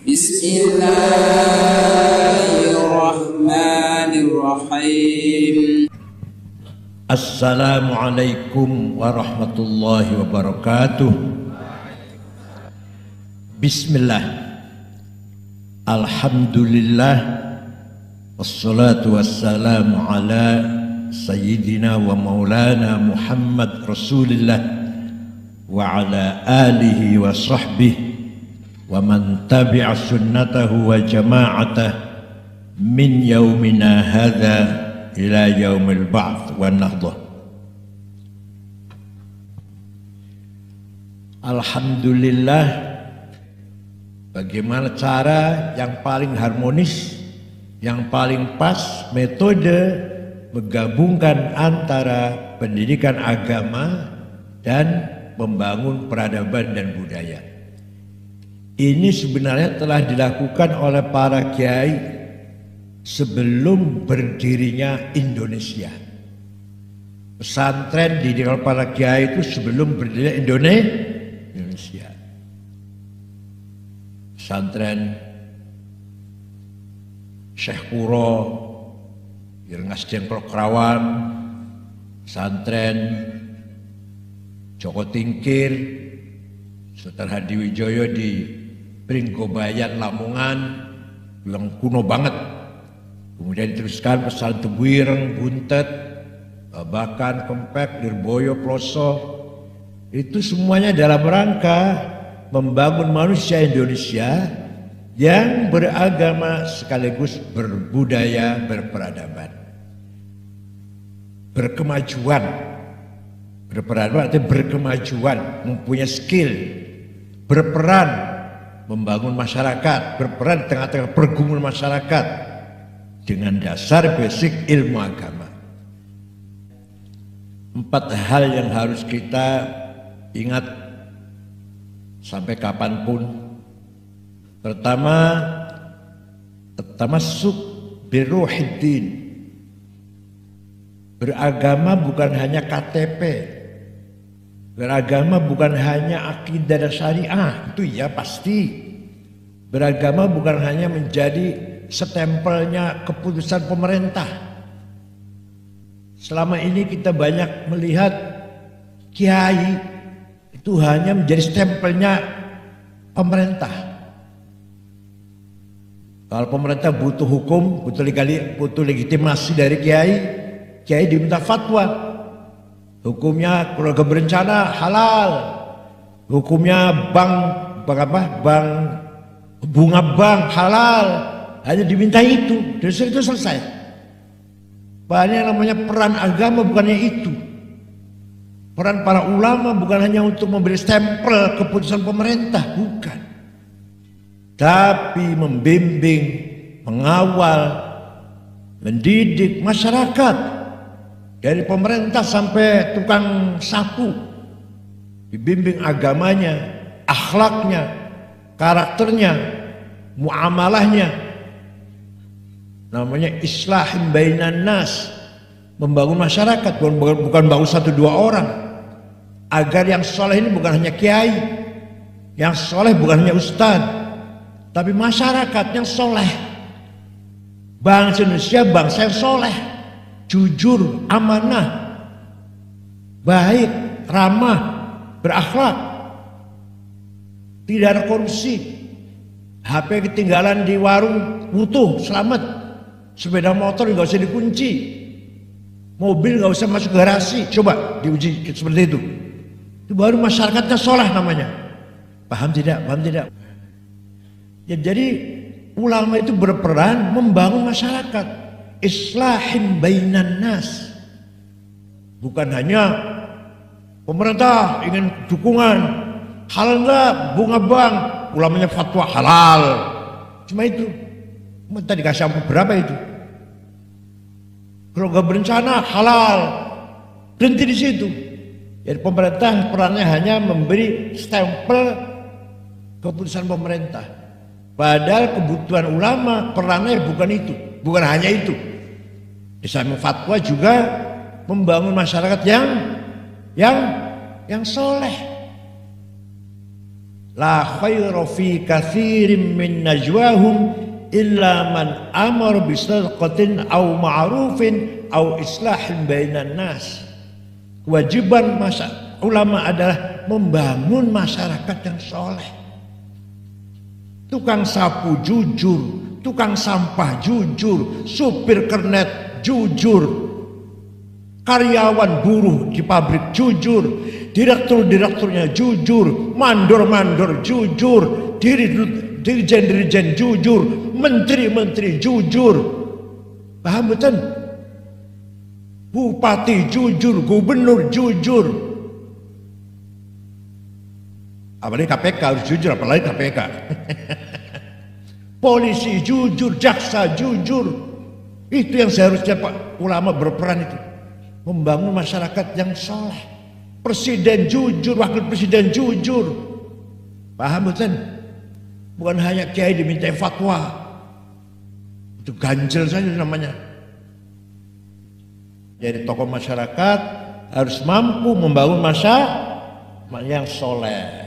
Bismillahirrahmanirrahim. Assalamualaikum warahmatullahi wabarakatuh. Bismillah. Alhamdulillah. Wassalatu wassalamu ala sayyidina wa maulana Muhammad Rasulillah wa ala alihi wa sahbihi wa man tabi'a sunnatahu wa jama'atah min yaumina hadha ila yaumil ba'ts wan nahdah. Alhamdulillah, bagaimana cara yang paling harmonis, yang paling pas metode menggabungkan antara pendidikan agama dan membangun peradaban dan budaya. Ini sebenarnya telah dilakukan oleh para kiai sebelum berdirinya Indonesia. Pesantren didirikan para kiai itu sebelum berdirinya Indonesia. Pesantren Syekh Kuro, Rengas Dengklok Krawan, pesantren Joko Tingkir, Sultan Hadiwijoyo di Pringgobayan Lamongan yang kuno banget. Kemudian diteruskan pesantren Tebuireng, Buntet, Babakan, Kempek, Lirboyo, Ploso. Itu semuanya dalam rangka membangun manusia Indonesia yang beragama sekaligus berbudaya, berperadaban, berkemajuan. Berperadaban artinya berkemajuan, mempunyai skill, berperan membangun masyarakat, berperan di tengah-tengah pergumulan masyarakat dengan dasar basic ilmu agama. 4 hal yang harus kita ingat sampai kapanpun. Pertama, tamasuk biruhiddin. Beragama bukan hanya KTP. Beragama bukan hanya akidah dan syariah, itu ya pasti. Beragama bukan hanya menjadi stempelnya keputusan pemerintah. Selama ini kita banyak melihat kiai itu hanya menjadi stempelnya pemerintah. Kalau pemerintah butuh hukum, butuh legitimasi dari kiai, kiai diminta fatwa. Hukumnya keluarga berencana halal, hukumnya bank bunga bank halal, hanya diminta itu, dosa itu selesai. Banyak namanya peran agama bukannya itu. Peran para ulama bukan hanya untuk memberi stempel keputusan pemerintah, bukan. Tapi membimbing, mengawal, mendidik masyarakat. Dari pemerintah sampai tukang sapu, dibimbing agamanya, akhlaknya, karakternya, muamalahnya. Namanya islahin bainan nas, membangun masyarakat, bukan bangun 1-2 orang. Agar yang soleh ini bukan hanya kiai, yang soleh bukan hanya ustadz, tapi masyarakat yang soleh. Bangsa Indonesia bangsa yang soleh, jujur, amanah, baik, ramah, berakhlak, tidak ada korupsi. HP ketinggalan di warung, utuh, selamat. Sepeda motor nggak usah dikunci, mobil nggak usah masuk garasi. Coba diuji seperti itu. Itu baru masyarakatnya soleh namanya. Paham tidak? Paham tidak? Ya, jadi ulama itu berperan membangun masyarakat. Islahin bainan nas. Bukan hanya pemerintah ingin dukungan, halal enggak bunga bank, ulamanya fatwa halal. Cuma itu. Tadi dikasih ampun berapa itu? Keluarga berencana halal. Berhenti di situ. Jadi pemerintah perannya hanya memberi stempel keputusan pemerintah. Padahal kebutuhan ulama perannya bukan itu, bukan hanya itu. Di samping fatwa juga membangun masyarakat yang soleh. La khaira fi katsirin min najwahum illa man amara bi sadaqatin aw ma'rufin aw islahin bainan nas. Kewajiban ulama adalah membangun masyarakat yang soleh. Tukang sapu jujur, tukang sampah jujur, supir kernet jujur, karyawan buruh di pabrik jujur, direktur-direkturnya jujur, mandor-mandor jujur, dirijen-dirijen jujur, menteri-menteri jujur. Paham betul? Bupati jujur, gubernur jujur. Apalagi KPK harus jujur, apalagi KPK. Polisi jujur, jaksa jujur. Itu yang seharusnya Pak ulama berperan itu. Membangun masyarakat yang soleh. Presiden jujur, wakil presiden jujur. Paham betul? Bukan hanya kiai diminta fatwa. Itu ganjel saja namanya. Jadi tokoh masyarakat harus mampu membangun masyarakat yang soleh.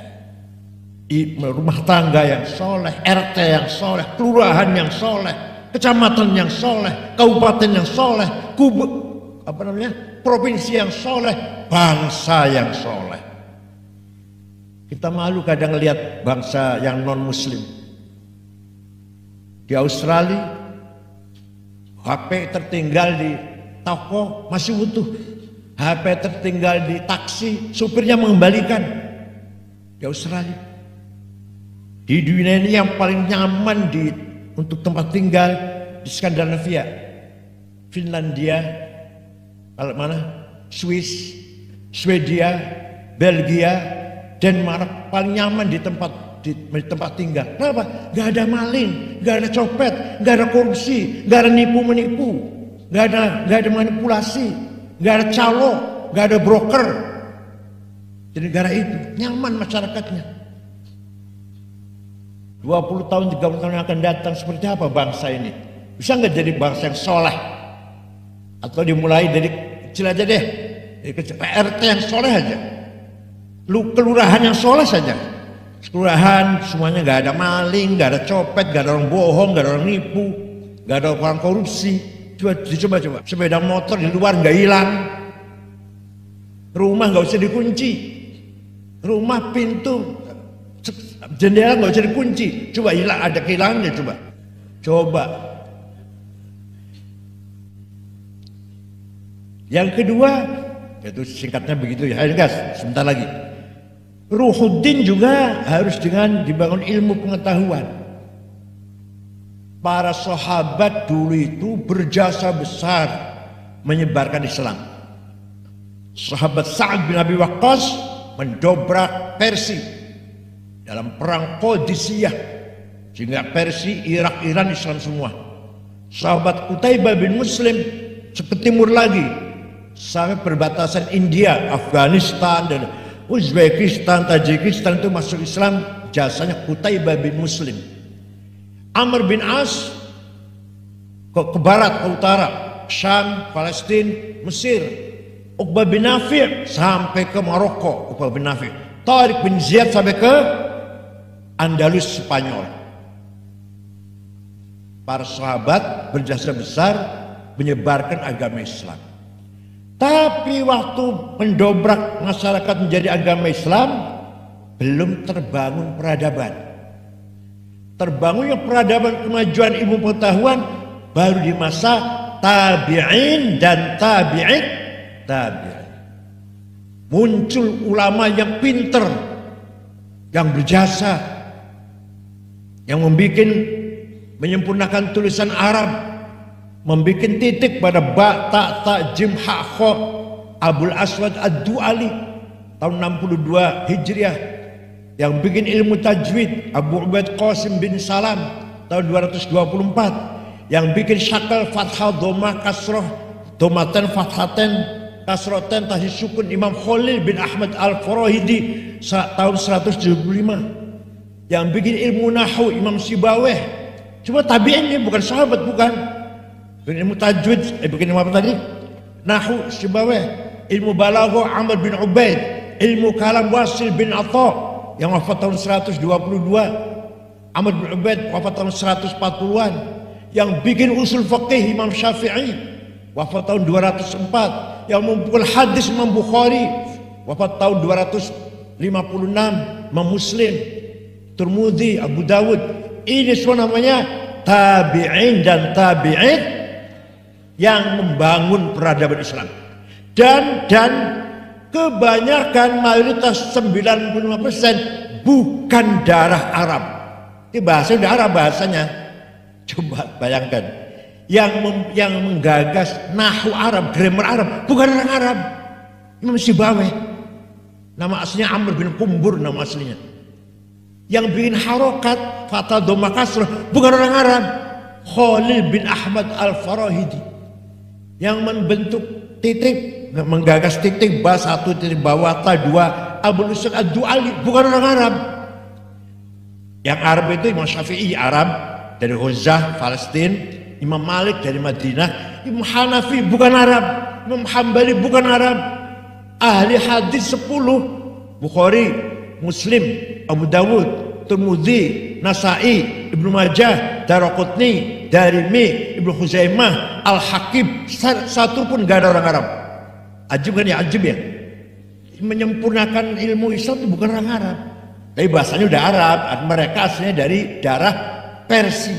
Rumah tangga yang soleh, RT yang soleh, kelurahan yang soleh, kecamatan yang soleh, kabupaten yang soleh, provinsi yang soleh, bangsa yang soleh. Kita malu kadang lihat bangsa yang non muslim. Di Australia HP tertinggal di toko masih utuh, HP tertinggal di taksi supirnya mengembalikan. Di Australia. Di dunia ini yang paling nyaman untuk tempat tinggal di Skandinavia, Finlandia, kalau mana? Swiss, Swedia, Belgia, Denmark, paling nyaman di tempat tinggal. Kenapa? Gak ada maling, gak ada copet, gak ada korupsi, gak ada nipu-menipu, gak ada manipulasi, gak ada calo, gak ada broker. Di negara itu nyaman masyarakatnya. 20 tahun, 30 tahun yang akan datang seperti apa bangsa ini? Bisa nggak jadi bangsa yang soleh? Atau dimulai dari kecil aja deh, dari kecil, RT yang soleh aja, kelurahan yang soleh saja. Kelurahan semuanya nggak ada maling, nggak ada copet, nggak ada orang bohong, nggak ada orang nipu, nggak ada orang korupsi. Coba, sepeda motor di luar nggak hilang, rumah nggak usah dikunci, rumah pintu jendela nggak usah dikunci. Coba hilang, ada kehilangannya coba. Yang kedua, itu singkatnya begitu ya. Ayo guys, sebentar lagi. Ruhuddin juga harus dengan dibangun ilmu pengetahuan. Para sahabat dulu itu berjasa besar menyebarkan Islam. Sahabat Sa'ad bin Abi Waqqas mendobrak Persia dalam perang Qadisiyah, sehingga Persia, Irak, Iran Islam semua. Sahabat Qutaibah bin Muslim ke timur lagi sampai perbatasan India, Afghanistan dan Uzbekistan, Tajikistan itu masuk Islam, jasanya Qutaibah bin Muslim. Amr bin As ke barat, ke utara, Syam, Palestina, Mesir. Uqbah bin Nafi' sampai ke Maroko, Uqbah bin Nafi'. Tariq bin Ziyad sampai ke Andalus, Spanyol. Para sahabat berjasa besar menyebarkan agama Islam. Tapi waktu mendobrak masyarakat menjadi agama Islam, belum terbangun peradaban. Terbangunnya peradaban, kemajuan ilmu pengetahuan baru di masa tabi'in dan tabi'in. Muncul ulama yang pinter, yang berjasa, yang menyempurnakan tulisan Arab, membuat titik pada ba, ta, jim, ha, kho. Abul Aswad Ad-Du'ali tahun 62 Hijriah, yang bikin ilmu tajwid Abu Ubaid Qasim bin Salam tahun 224, yang bikin syakal fathah dhamma kasroh dhamatan fathaten kasroten tahdid sukun Imam Khalil bin Ahmad Al-Farahidi tahun 175, yang bikin ilmu nahu Imam Sibaweh. Cuma tabi'in ini bukan sahabat, bukan. Bikin ilmu tajwid, bikin ilmu apa tadi? Nahu Sibaweh. Ilmu balaghah Amr bin Ubaid. Ilmu kalam Wasil bin Atha. yang wafat tahun 122, Amr bin Ubaid wafat tahun 140-an, yang bikin usul fikih Imam Syafi'i wafat tahun 204, yang memukul hadis Imam Bukhari wafat tahun 256, Imam Muslim, Tirmidzi, Abu Dawud. Ini semua namanya tabi'in dan tabi'in yang membangun peradaban Islam. Dan kebanyakan mayoritas 95% bukan darah Arab. Ini bahasa udah Arab bahasanya. Coba bayangkan, yang menggagas nahwu Arab, grammar Arab, bukan orang Arab. Imam Sibawayh, nama aslinya Amr bin Kumbur, nama aslinya. Yang bikin harokat fathah dhamma kasrah, bukan orang Arab. Khalil bin Ahmad Al-Farahidi, yang membentuk titik, menggagas titik ba 1 titik bawah ta 2, Abul Usul Ad-Du'ali, bukan orang Arab. Yang Arab itu Imam Syafi'i Arab dari Ghazah, Palestina, Imam Malik dari Madinah, Imam Hanafi bukan Arab, Imam Hambali bukan Arab. Ahli hadis 10, Bukhari, Muslim, Abu Dawud, Tirmidzi, Nasa'i, Ibnu Majah, Daraqutni, Darimi, Ibnu Khuzaimah, Al-Hakim, satu pun gak ada orang Arab. Ajib kan ya, ajib ya. Menyempurnakan ilmu Islam itu bukan orang Arab. Tapi bahasanya udah Arab, mereka aslinya dari darah Persia,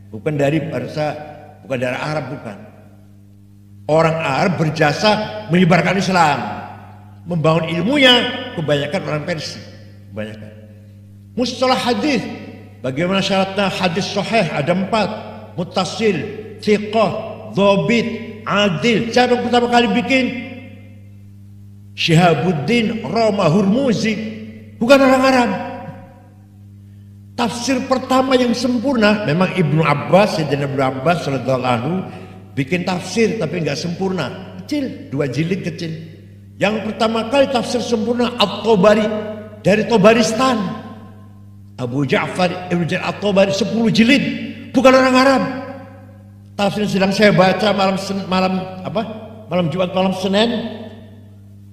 bukan dari bukan darah Arab, bukan. Orang Arab berjasa menyebarkan Islam, membangun ilmunya, kebanyakan orang Persia, kebanyakan. Mustalah hadis, bagaimana syaratnya hadis sahih? Ada 4, muttasil, thiqah, dhabit, adil. Siapa yang pertama kali bikin? Syihabuddin Roma Hurmuzi, bukan orang Arab. Tafsir pertama yang sempurna memang Ibnu Abbas, Sayyidina Ibnu Abbas radhiyallahu anhu bikin tafsir tapi enggak sempurna, kecil, 2 jilid kecil. Yang pertama kali tafsir sempurna At-Tabari dari Tabaristan, Abu Ja'far Ibnu Jarir At-Tabari, 10 jilid, bukan orang Arab. Tafsir yang sedang saya baca malam Jumat, malam Senin,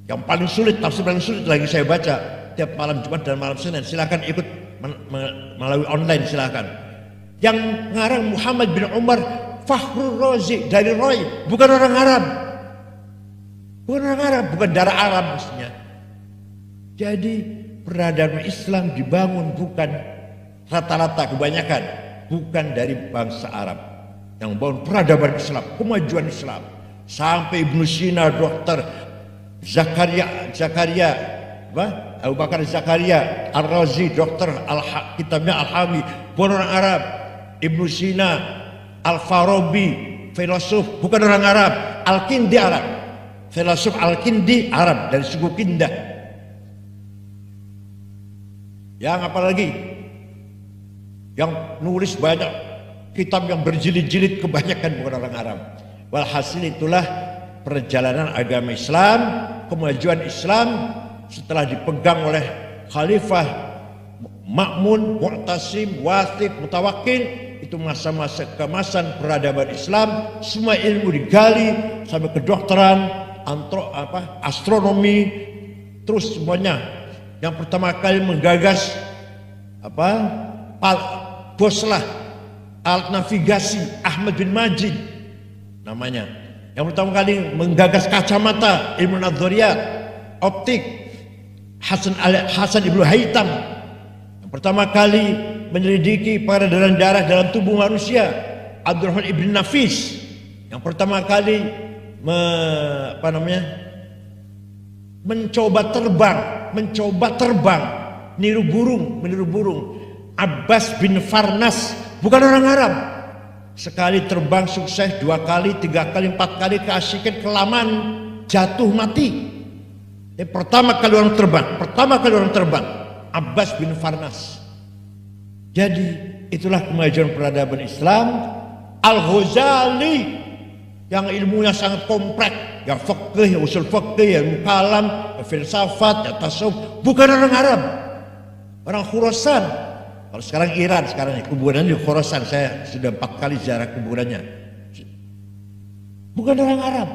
yang paling sulit, tafsir paling sulit lagi saya baca tiap malam Jumat dan malam Senin. Silakan ikut melalui online, silakan. Yang ngarang Muhammad bin Umar Fakhrul Razi dari Roy, bukan orang Arab. Bukan orang Arab, bukan darah Arab maksudnya. Jadi peradaban Islam dibangun bukan rata-rata, kebanyakan bukan dari bangsa Arab. Yang membangun peradaban Islam, kemajuan Islam. Sampai Ibnu Sina, Dokter Zakaria, Abu Bakar Zakaria Ar-Razi, dokter kitabnya Al-Hami, bukan orang Arab. Ibnu Sina, Al-Farabi, filosof, bukan orang Arab. Al-Kindi Arab, filosof Al-Kindi Arab, dari suku Kindah. Yang apa lagi? Yang nulis banyak kitab yang berjilid-jilid, kebanyakan bukan orang Arab. Walhasil itulah perjalanan agama Islam, kemajuan Islam setelah dipegang oleh Khalifah Ma'mun, Mu'tasim, Wathik, Mutawakkil. Itu masa-masa kemasan peradaban Islam. Semua ilmu digali sampai kedokteran, astronomi, terus semuanya. Yang pertama kali menggagas boslah alat navigasi Ahmad bin Majid namanya. Yang pertama kali menggagas kacamata, ilmu nadzariyat, optik, Hasan Ibnu Haytham. Yang pertama kali menyelidiki peredaran darah dalam tubuh manusia, Abdurrahman Ibn Nafis. Yang pertama kali mencoba terbang, meniru burung, Abbas bin Farnas, bukan orang Arab. Sekali terbang sukses, 2 kali, 3 kali, 4 kali keasikan, kelamaan jatuh mati. Pertama kali orang terbang, Abbas bin Farnas. Jadi itulah kemajuan peradaban Islam. Al-Ghazali yang ilmunya sangat kompleks, yang fikih, yang usul fikih, yang kalam, yang filsafat, yang tasawuf, bukan orang Arab, orang Khurasan. Kalau sekarang Iran, kuburannya di Khurasan. Saya sudah 4 kali ziarah kuburannya. Bukan orang Arab,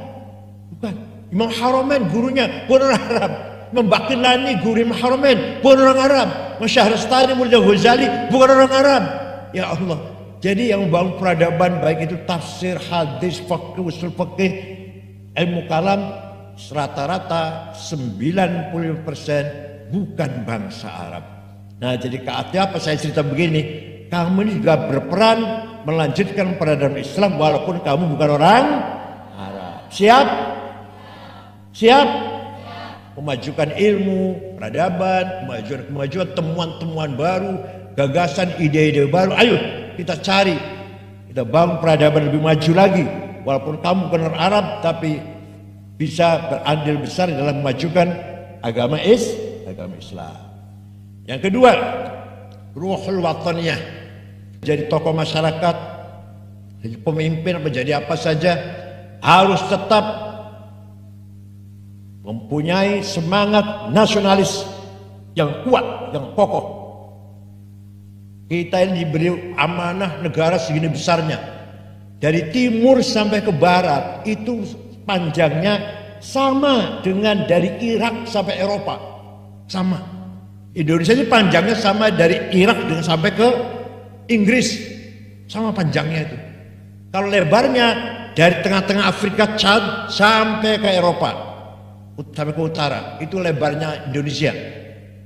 bukan. Imam Haramain gurunya bukan orang Arab. Membakilani Ghurim Haramain bukan orang Arab. Syahrastani Mirza Ghazali bukan orang Arab. Ya Allah. Jadi yang membangun peradaban baik itu tafsir, hadis, fikih, usul fikih, ilmu kalam rata-rata 90% bukan bangsa Arab. Nah, jadi artinya apa saya cerita begini? Kamu ini juga berperan melanjutkan peradaban Islam walaupun kamu bukan orang Arab. Siap? Siap? Memajukan ilmu, peradaban, kemajuan temuan-temuan baru, gagasan, ide-ide baru. Ayo kita cari, kita bangun peradaban lebih maju lagi. Walaupun kamu bukan orang Arab, tapi bisa berandil besar dalam memajukan agama Islam. Yang kedua, ruhul wataniyah. Jadi tokoh masyarakat, jadi pemimpin, menjadi apa saja, harus tetap mempunyai semangat nasionalis yang kuat, yang kokoh. Kita ini diberi amanah negara segini besarnya. Dari timur sampai ke barat, itu panjangnya sama dengan dari Irak sampai Eropa. Sama. Indonesia ini panjangnya sama dari Irak dengan sampai ke Inggris. Sama panjangnya itu. Kalau lebarnya dari tengah-tengah Afrika, Chad sampai ke Eropa. Sampai ke utara. Itu lebarnya Indonesia.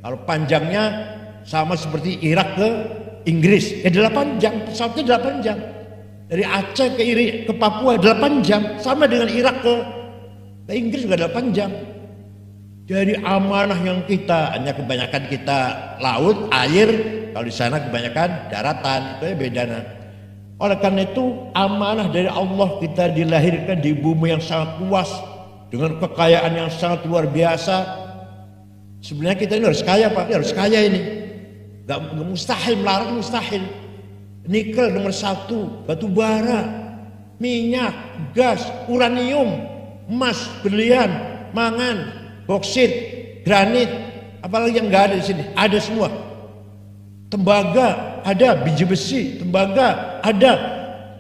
Kalau panjangnya sama seperti Irak ke Inggris. Ya 8 jam. Pesawatnya 8 jam. Dari Aceh ke Papua 8 jam. Sama dengan Irak ke Inggris juga 8 jam. Jadi amanah yang kita, hanya kebanyakan kita laut, air, kalau di sana kebanyakan daratan, itu ya bedanya. Oleh karena itu amanah dari Allah, kita dilahirkan di bumi yang sangat luas dengan kekayaan yang sangat luar biasa. Sebenarnya kita ini harus kaya Pak, harus kaya ini. Gak mustahil, melarang mustahil. Nikel nomor 1, batu bara, minyak, gas, uranium, emas, berlian, mangan, boksit, granit, apalagi yang nggak ada di sini, ada semua. Tembaga ada, biji besi, tembaga ada.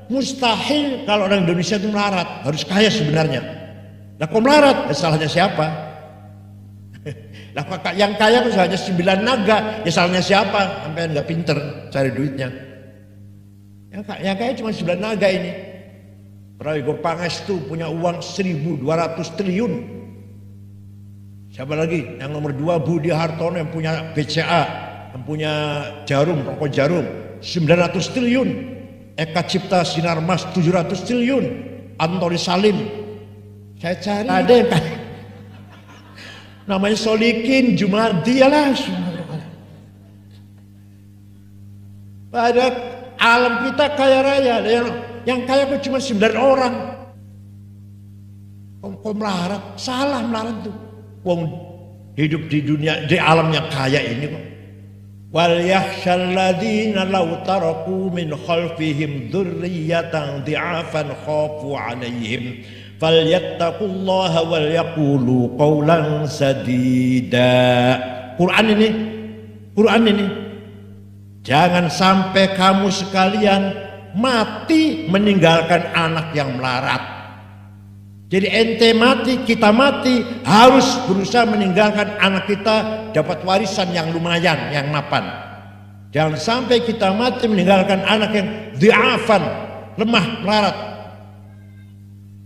Mustahil kalau orang Indonesia itu melarat, harus kaya sebenarnya. Nah kok melarat? Salahnya siapa? Nah yang kaya itu hanya 9 naga, ya salahnya siapa? Sampai nggak pinter cari duitnya. Yang kaya cuma 9 naga ini. Prayogo Pangestu punya uang 1.200 triliun. Siapa lagi? Yang nomor 2 Budi Hartono yang punya BCA, yang punya jarum, rokok jarum 900 triliun. Eka Cipta Sinarmas 700 triliun. Antoni Salim. Saya cari ada yang kaya. Namanya Solikin Jumardi lah. Pada alam kita kaya raya, yang kaya kok cuma 9 orang. Kok melarat? Salah melarat tuh. Wong hidup di dunia, di alam yang kaya ini kok. Wal yakhshal ladzina law taraku min khalfihim dzurriyyatan dhi'afan khafu 'alaihim falyattaqullaha wal yaqulu qawlan sadida. Quran ini. Jangan sampai kamu sekalian mati meninggalkan anak yang melarat. Jadi ente mati, kita mati, harus berusaha meninggalkan anak kita dapat warisan yang lumayan, yang mapan. Jangan sampai kita mati meninggalkan anak yang dhi'afan, lemah, melarat.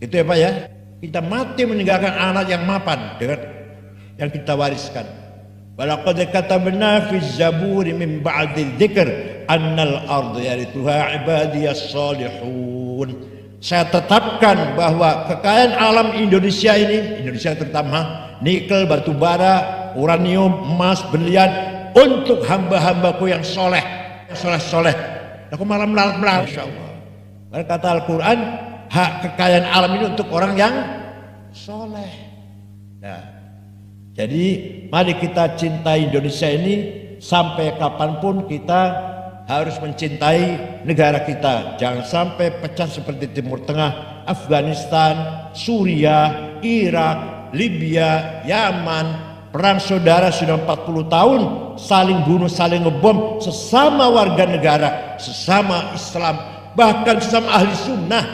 Itu ya Pak ya. Kita mati meninggalkan anak yang mapan dengan yang kita wariskan. Walaqad katabna fi zaburi min ba'di dzikr annal arda yarithuha ibadiyas salihun. Saya tetapkan bahwa kekayaan alam Indonesia ini, Indonesia terutama nikel, batu bara, uranium, emas, berlian untuk hamba-hambaku yang soleh, soleh. Aku malah melarat, Masya Allah. Kata Al-Quran, hak kekayaan alam ini untuk orang yang soleh. Nah, jadi mari kita cintai Indonesia ini sampai kapanpun kita harus mencintai negara kita. Jangan sampai pecah seperti Timur Tengah, Afghanistan, Suriah, Irak, Libya, Yaman. Perang saudara sudah 40 tahun, saling bunuh, saling ngebom, sesama warga negara, sesama Islam, bahkan sesama ahli sunnah.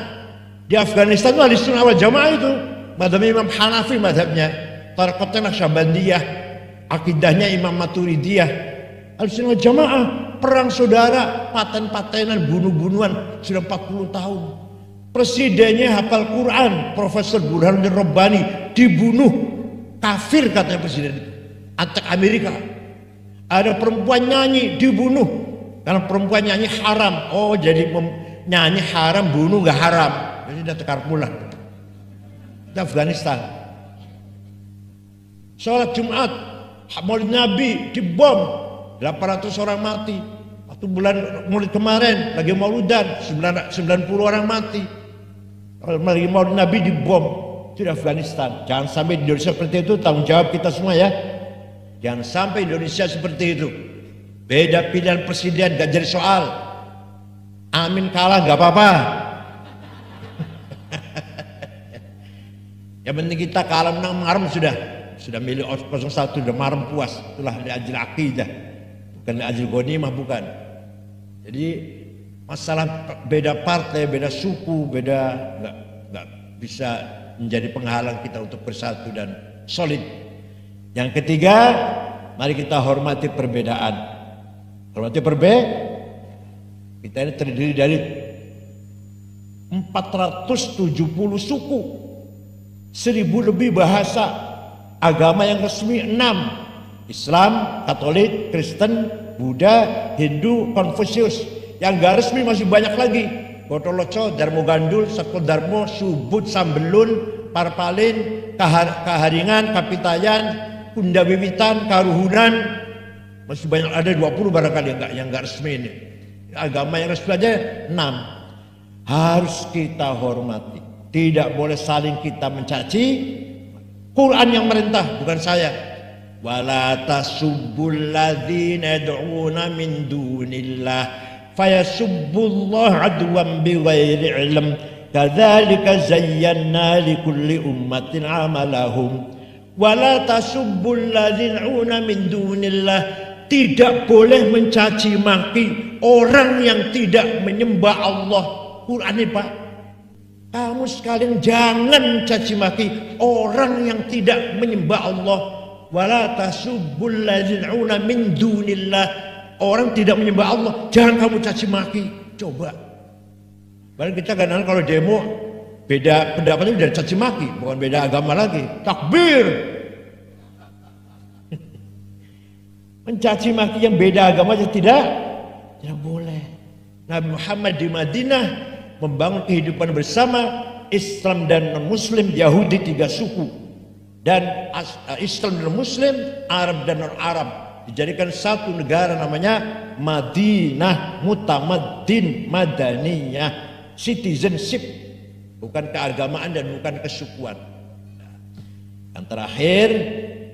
Di Afghanistan itu ahli sunnah wal jamaah itu, madhab Imam Hanafi madhabnya. tarekatnya Naqsyabandiyah, akidahnya Imam Maturidiyah. Ahlussunnah wal Jamaah perang saudara, paten-patenan, bunuh-bunuhan sudah 40 tahun. Presidennya hafal Quran, Profesor Burhanuddin Rabbani dibunuh, kafir katanya presiden itu, attack Amerika. Ada perempuan nyanyi dibunuh karena perempuan nyanyi haram. Oh jadi nyanyi haram, bunuh gak haram. Jadi udah tekar pulang. Di Afghanistan. Sholat Jumat, Maulid Nabi dibom, 800 orang mati. Waktu bulan Maulid kemarin lagi Maulidan, 90 orang mati. Lagi Maulid Nabi dibom di Afghanistan. Jangan sampai di Indonesia seperti itu, tanggung jawab kita semua ya. Jangan sampai Indonesia seperti itu. Beda pilihan presiden gak jadi soal. Amin kalah gak apa-apa. Yang penting kita kalah menang marem sudah milih 01, sudah marem puas. Itulah li ajil akidah, bukan li ajil ghanimah, bukan. Jadi masalah beda partai, beda suku, beda nggak bisa menjadi penghalang kita untuk bersatu dan solid. Yang ketiga, mari kita hormati perbedaan. Hormati kita ini terdiri dari 470 suku, 1000 lebih bahasa, agama yang resmi 6, Islam, Katolik, Kristen, Buddha, Hindu, Konfusius. Yang gak resmi masih banyak lagi, Botoloco, Darmo Gandul, Satko Darmo, Subut, Sambelun, Parpalin, Kaharingan, Kapitayan, Kunda Wiwitan, Karuhunan, masih banyak, ada 20 barangkali yang enggak resmi ini. Agama yang resmi aja 6. Harus kita hormati. Tidak boleh saling kita mencaci. Quran yang merintah, bukan saya. Wala tasubbul ladzina yad'una min dunillah fayasubbullah adwan bighairi ilm. Kadzalika zayyana likulli ummatin amalahum. Wala tasubbul ladzina min dunillah, tidak boleh mencaci maki orang yang tidak menyembah Allah. Quran ini Pak, kamu sekalian jangan caci maki orang yang tidak menyembah Allah. Wala tasubbul ladzina min dunillah, orang tidak menyembah Allah jangan kamu caci maki. Coba, padahal kita kadang kalau demo beda pendapatnya udah caci maki, bukan beda agama lagi, takbir. Mencaci maki yang beda agama aja tidak boleh. Nabi Muhammad di Madinah membangun kehidupan bersama Islam dan non-Muslim, Yahudi 3 suku, dan Islam dan Muslim, Arab dan non-Arab, dijadikan satu negara namanya Madinah, Mutamaddin, Madaniyah, citizenship, bukan keagamaan dan bukan kesukuan. Yang terakhir,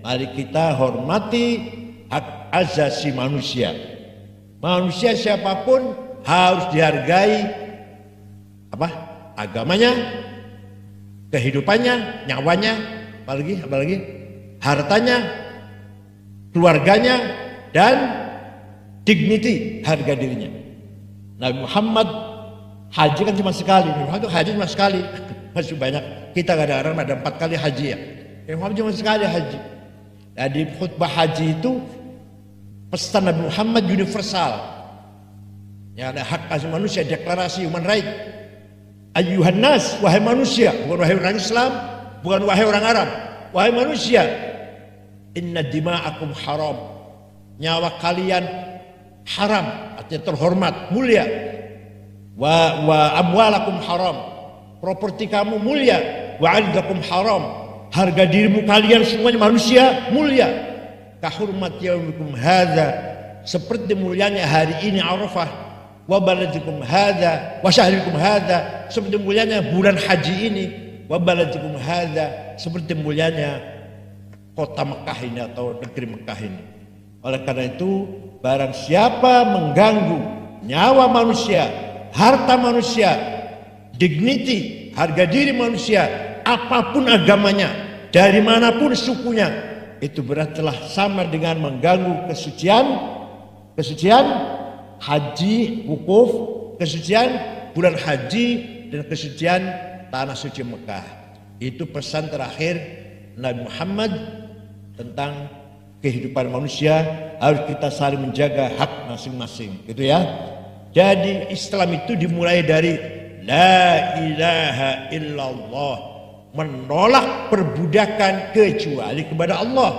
mari kita hormati hak asasi manusia. Manusia siapapun harus dihargai agamanya, kehidupannya, nyawanya, apalagi hartanya, keluarganya, dan dignity, harga dirinya. Nabi Muhammad haji kan cuma sekali. Nabi Muhammad haji cuma sekali. Masih banyak kita kadang-kadang ada 4 kali haji ya. Nabi Muhammad cuma sekali haji. Nah, di khutbah haji itu pesan Nabi Muhammad universal. Ya, ada hak asasi manusia, deklarasi human right. Ayyuhan nas, wahai manusia, bukan wahai orang Islam, bukan wahai orang Arab, wahai manusia. Inna dima'akum haram, nyawa kalian haram, artinya terhormat, mulia. Wa amwalakum haram, properti kamu mulia. Wa ardakum haram, harga dirimu kalian semuanya manusia mulia. Kahurmat yaumikum hadza, seperti mulianya hari ini Arafah. Wa baladikum hadza wa syahrikum hadza, seperti mulianya bulan haji ini. Wa baladikum hadza, seperti mulianya kota Mekah ini atau negeri Mekah ini. Oleh karena itu, barang siapa mengganggu nyawa manusia, harta manusia, dignity, harga diri manusia, apapun agamanya, dari manapun sukunya, itu berarti telah sama dengan mengganggu kesucian haji wukuf, kesucian bulan haji, dan kesucian tanah suci Mekah. Itu pesan terakhir Nabi Muhammad tentang kehidupan manusia, harus kita saling menjaga hak masing-masing, gitu ya. Jadi Islam itu dimulai dari la ilaha illallah, menolak perbudakan kecuali kepada Allah.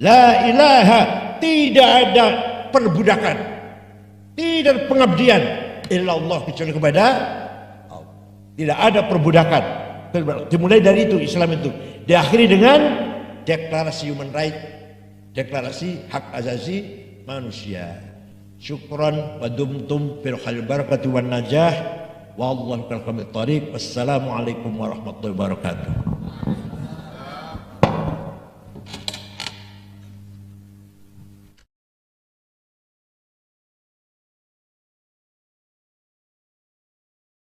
La ilaha, tidak ada perbudakan, tidak ada pengabdian illallah kecuali kepada Allah. Tidak ada perbudakan. Dimulai dari itu Islam itu. Diakhiri dengan deklarasi human right, deklarasi hak asasi manusia. Syukran wa dumtum fil khair barakati wan najah. Wallahu a'lam bishawab. Wassalamualaikum warahmatullahi wabarakatuh.